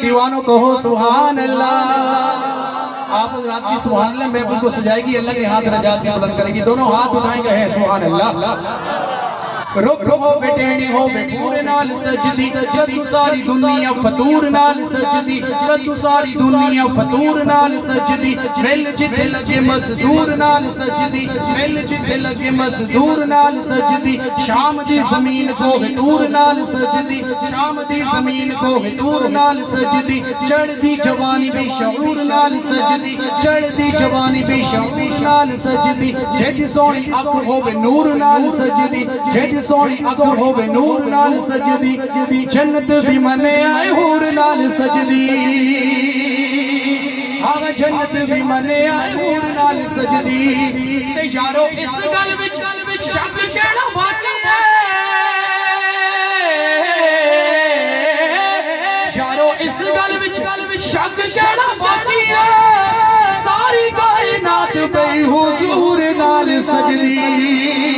दीवानों कहो सुभान अल्लाह। आप रात की सुभान अल्लाह महफिल को सजाएगी, अल्लाह के हाथ रजात में बुलंद करेगी, दोनों हाथ उठाएंगे है सुभान अल्लाह। रुक रुको बेटेनी हो बेटूर नाल सजदी, जदू सारी दुनिया फतूर नाल सजदी, जदू सारी दुनिया फतूर नाल सजदी, मिल जिथे लगे मजदूर नाल सजदी, मिल जिथे लगे मजदूर नाल सजदी, शाम दी जमीन को हटूर नाल सजदी, शाम दी जमीन को हटूर नाल सजदी, चढ़दी जवानी भी शऊर नाल सजदी, चढ़दी जवानी भी शऊर नाल सजदी, जेदी सोनी अख होवे नूर नाल सजदी, जेदी सोनी अख होवे नूर नाल सजदी, जन्नत भी मने आए हूर नाल सजदी, हाँ जन्नत भी मने आए हूर नाल सजदी। ते यारो इस गल विच शक केड़ा बाकी है, यारो इस गल विच शक केड़ा बाकी है, सारी कायनात बेहुजूर नाल सजदी।